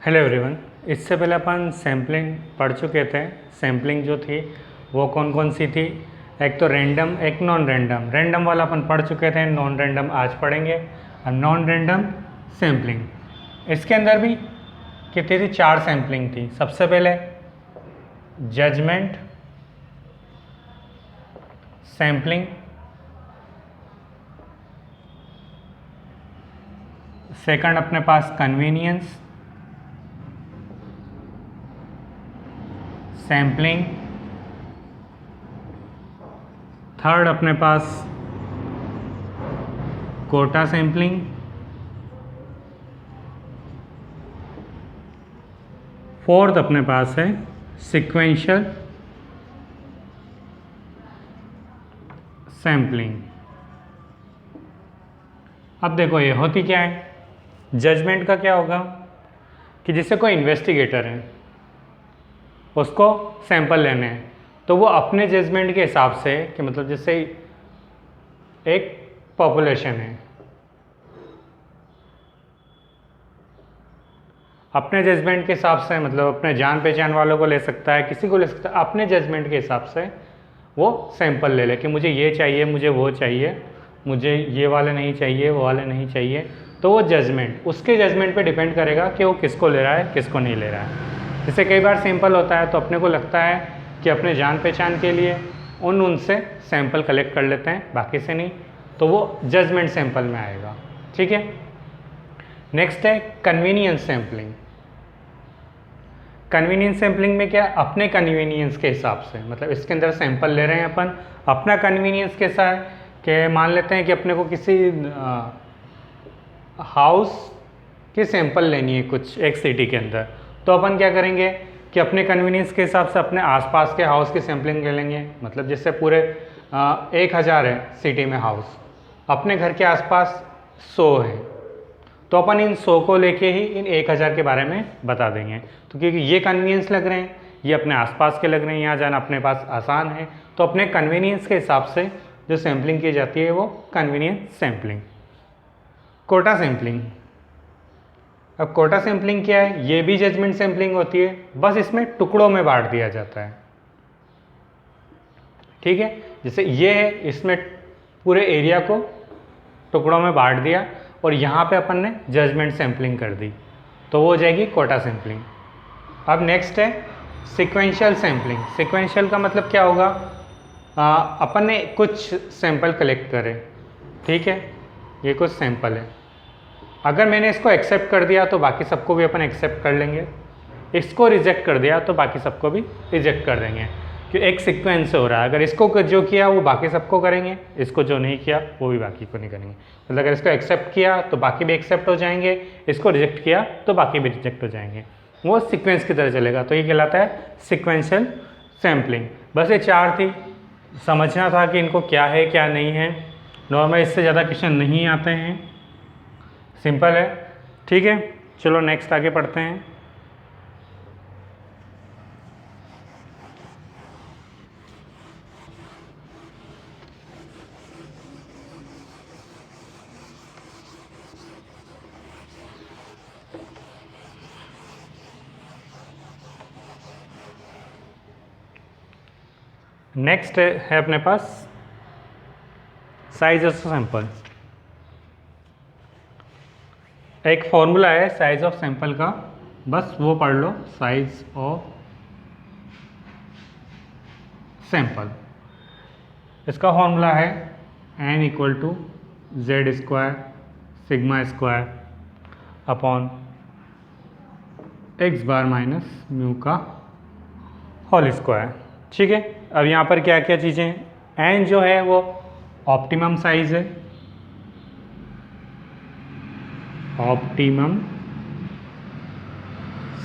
Hello everyone. इससे पहले अपन sampling पढ़ चुके थे। सैम्पलिंग जो थी वो कौन कौन सी थी, एक तो रैंडम, एक नॉन रैंडम। रैंडम वाला अपन पढ़ चुके थे, नॉन रैंडम आज पढ़ेंगे। और नॉन रैंडम सैम्पलिंग, इसके अंदर भी कितनी थी, 4 सैम्पलिंग थी। सबसे पहले जजमेंट सैम्पलिंग, सेकंड अपने पास कन्वीनियंस सैम्पलिंग, थर्ड अपने पास कोटा सैम्पलिंग, फोर्थ अपने पास है सीक्वेंशियल सैम्पलिंग। अब देखो ये होती क्या है, जजमेंट का क्या होगा कि जैसे कोई इन्वेस्टिगेटर है, उसको सैंपल लेने हैं, तो वो अपने जजमेंट के हिसाब से कि मतलब जैसे एक पॉपुलेशन है, अपने जजमेंट के हिसाब से, मतलब अपने जान पहचान वालों को ले सकता है, किसी को ले सकता है, अपने जजमेंट के हिसाब से वो सैंपल ले ले कि मुझे ये चाहिए, मुझे वो चाहिए, मुझे ये वाले नहीं चाहिए, वो वाले नहीं चाहिए। तो वो जजमेंट, उसके जजमेंट पे डिपेंड करेगा कि वो किसको ले रहा है, किसको नहीं ले रहा है। जैसे कई बार सैंपल होता है तो अपने को लगता है कि अपने जान पहचान के लिए उनसे सैंपल कलेक्ट कर लेते हैं, बाकी से नहीं, तो वो जजमेंट सैंपल में आएगा। ठीक है। नेक्स्ट है कन्वीनियंस सैम्पलिंग। कन्वीनियंस सैम्पलिंग में क्या, अपने कन्वीनियंस के हिसाब से, मतलब इसके अंदर सैंपल ले रहे हैं अपन, अपना कन्वीनियंस कैसा है कि मान लेते हैं कि अपने को किसी हाउस की सैंपल लेनी है कुछ एक सिटी के अंदर, तो अपन क्या करेंगे कि अपने कन्वीनियंस के हिसाब से अपने आसपास के हाउस की सैंपलिंग ले लेंगे। मतलब जैसे पूरे 1000 है सिटी में हाउस, अपने घर के आसपास 100 है, तो अपन इन 100 को लेके ही इन 1000 के बारे में बता देंगे। तो क्योंकि ये कन्वीनियंस लग रहे हैं, ये अपने आसपास के लग रहे हैं, यहाँ जाना अपने पास आसान है, तो अपने कन्वीनियंस के हिसाब से जो सैम्पलिंग की जाती है वो कन्वीनियंस सैम्पलिंग। कोटा सैम्पलिंग, अब कोटा सैम्पलिंग क्या है, ये भी जजमेंट सैम्पलिंग होती है, बस इसमें टुकड़ों में बांट दिया जाता है। ठीक है, जैसे ये है, इसमें पूरे एरिया को टुकड़ों में बांट दिया और यहाँ पे अपन ने जजमेंट सैम्पलिंग कर दी, तो वो हो जाएगी कोटा सैम्पलिंग। अब नेक्स्ट है सीक्वेंशियल सैम्पलिंग। सीक्वेंशियल का मतलब क्या होगा, अपन ने कुछ सैंपल कलेक्ट करे, ठीक है, ये कुछ सैंपल है, अगर मैंने इसको एक्सेप्ट कर दिया तो बाकी सबको भी अपन एक्सेप्ट कर लेंगे, इसको रिजेक्ट कर दिया तो बाकी सबको भी रिजेक्ट कर देंगे, कि एक सीक्वेंस से हो रहा है। अगर इसको जो किया वो बाकी सबको करेंगे, इसको जो नहीं किया वो भी बाकी को नहीं करेंगे। मतलब अगर इसको एक्सेप्ट किया तो बाकी भी एक्सेप्ट हो जाएंगे, इसको रिजेक्ट किया तो बाकी भी रिजेक्ट हो जाएंगे, वो सीक्वेंस की तरह चलेगा। तो ये कहलाता है सीक्वेंशियल सैम्पलिंग। बस ये 4 थी, समझना था कि इनको क्या है क्या नहीं है। नॉर्मल इससे ज़्यादा क्वेश्चन नहीं आते हैं, सिंपल है। ठीक है, चलो नेक्स्ट आगे पढ़ते हैं। नेक्स्ट है अपने पास साइज ऑफ सैंपल। एक फॉर्मूला है साइज ऑफ सैंपल का, बस वो पढ़ लो, साइज ऑफ सैंपल। इसका फॉर्मूला है n = z² sigma square upon x बार माइनस म्यू का होल स्क्वायर। ठीक है, अब यहाँ पर क्या क्या चीज़ें हैं, n जो है वो ऑप्टिमम साइज है, ऑप्टिमम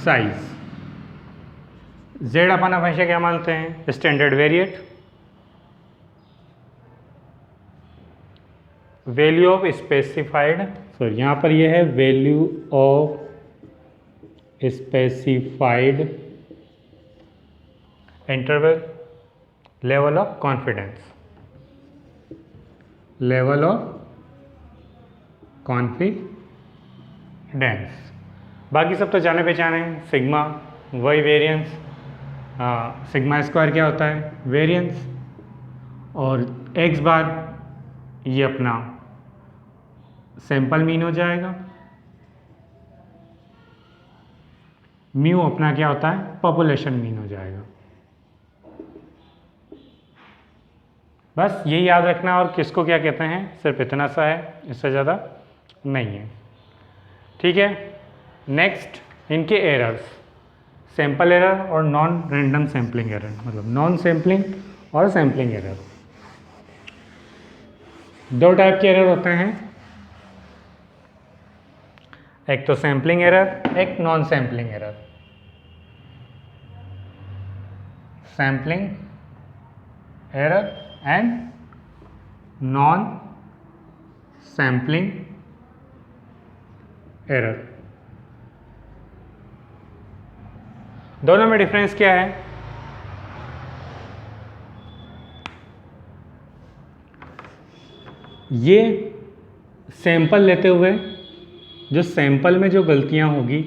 साइज। z अपन हमेशा क्या मानते हैं, standard variate, value of specified, sorry यहाँ पर ये है value of specified interval, level of confidence, level of confidence. बाकी सब तो जाने पहचाने हैं, सिग्मा वही वेरिएंस, सिग्मा स्क्वायर क्या होता है वेरिएंस, और एक्स बार ये अपना सैंपल मीन हो जाएगा, म्यू अपना क्या होता है पॉपुलेशन मीन हो जाएगा। बस यही याद रखना, और किसको क्या कहते हैं सिर्फ इतना सा है, इससे ज़्यादा नहीं है। ठीक है, नेक्स्ट इनके एरर्स, सैंपल एरर और नॉन रैंडम सैम्पलिंग एरर, मतलब नॉन सैम्पलिंग और सैम्पलिंग एरर। दो टाइप के एरर होते हैं, एक तो सैम्पलिंग एरर, एक non sampling error. Sampling error and non sampling error. दोनों में डिफरेंस क्या है? ये सैंपल लेते हुए जो सैंपल में जो गलतियां होगी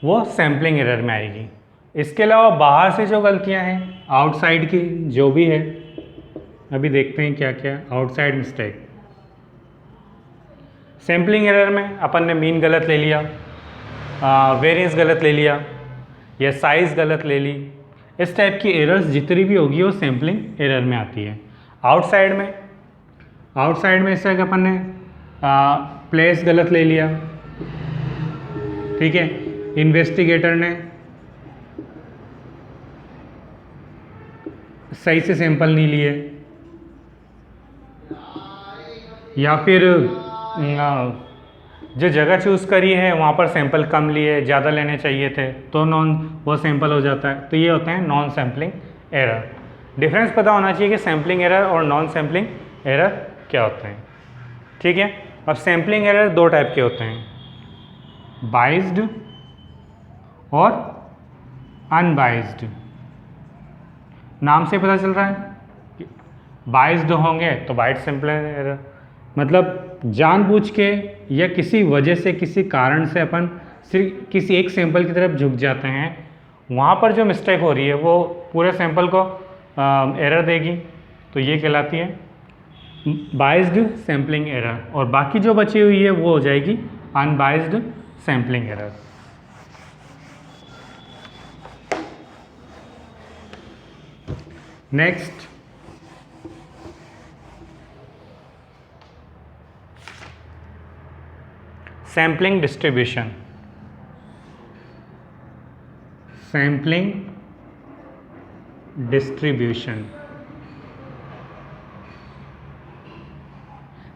वो सैम्पलिंग एरर में आएगी। इसके अलावा बाहर से जो गलतियां हैं, आउटसाइड की जो भी है, अभी देखते हैं क्या क्या आउटसाइड मिस्टेक। सैम्पलिंग एरर में अपन ने मीन गलत ले लिया, वेरिएंस गलत ले लिया, या साइज़ गलत ले ली, इस टाइप की एरर्स जितनी भी होगी वो सैम्पलिंग एरर में आती है। आउटसाइड में इस तरह के अपन ने प्लेस गलत ले लिया, ठीक है, इन्वेस्टिगेटर ने सही से सैंपल नहीं लिए, या फिर जो जगह चूज़ करी है वहाँ पर सैंपल कम लिए, ज़्यादा लेने चाहिए थे, तो वो सैंपल हो जाता है। तो ये होते हैं नॉन सैम्पलिंग एरर। डिफरेंस पता होना चाहिए कि सैम्पलिंग एरर और नॉन सैम्पलिंग एरर क्या होते हैं। ठीक है, अब सैम्पलिंग एरर दो टाइप के होते हैं, बाइज्ड और अनबाइज्ड। नाम से पता चल रहा है, बाइज्ड होंगे तो बाइट सैम्पलिंग एरर, मतलब जानबूझ के या किसी वजह से, किसी कारण से अपन सिर्फ किसी एक सैंपल की तरफ झुक जाते हैं, वहाँ पर जो मिस्टेक हो रही है वो पूरे सैंपल को एरर देगी, तो ये कहलाती है बाइज्ड सैम्पलिंग एरर, और बाकी जो बची हुई है वो हो जाएगी unbiased sampling error. Next, sampling distribution. Sampling distribution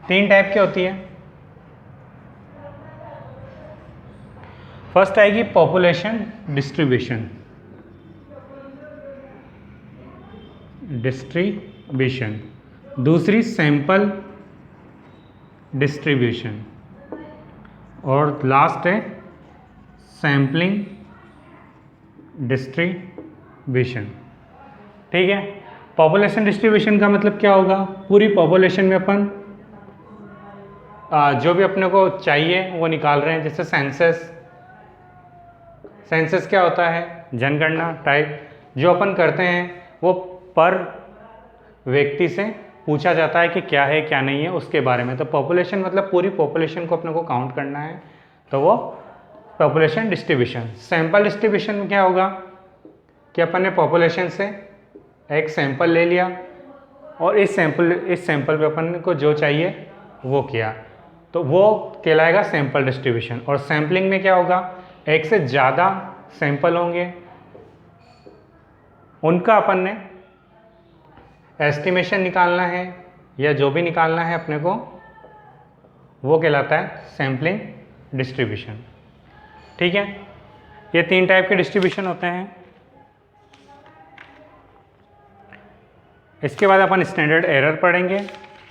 तीन टाइप की होती है। फर्स्ट आएगी पॉपुलेशन डिस्ट्रीब्यूशन, दूसरी सैंपल डिस्ट्रीब्यूशन, और लास्ट है सैम्पलिंग डिस्ट्रीब्यूशन। ठीक है, पॉपुलेशन डिस्ट्रीब्यूशन का मतलब क्या होगा, पूरी पॉपुलेशन में अपन जो भी अपने को चाहिए वो निकाल रहे हैं। जैसे सेंसस क्या होता है, जनगणना टाइप जो अपन करते हैं, वो पर व्यक्ति से पूछा जाता है कि क्या है क्या नहीं है उसके बारे में। तो पॉपुलेशन मतलब पूरी पॉपुलेशन को अपने को काउंट करना है, तो वो पॉपुलेशन डिस्ट्रीब्यूशन। सैंपल डिस्ट्रीब्यूशन में क्या होगा कि अपन ने पॉपुलेशन से एक सैंपल ले लिया और इस सैंपल पे अपन को जो चाहिए वो किया, तो वो कहलाएगा सैंपल डिस्ट्रीब्यूशन। और सैम्पलिंग में क्या होगा, एक से ज़्यादा सैंपल होंगे, उनका अपन ने एस्टिमेशन निकालना है या जो भी निकालना है अपने को, वो कहलाता है सैम्पलिंग डिस्ट्रीब्यूशन। ठीक है, ये तीन टाइप के डिस्ट्रीब्यूशन होते हैं। इसके बाद अपन स्टैंडर्ड एरर पढ़ेंगे,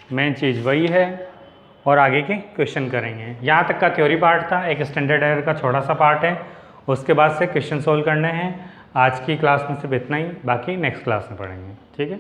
मेन चीज़ वही है, और आगे के क्वेश्चन करेंगे। यहाँ तक का थ्योरी पार्ट था, एक स्टैंडर्ड एरर का छोटा सा पार्ट है, उसके बाद से क्वेश्चन सोल्व करने हैं। आज की क्लास में सिर्फ इतना ही, बाकी नेक्स्ट क्लास में पढ़ेंगे। ठीक है।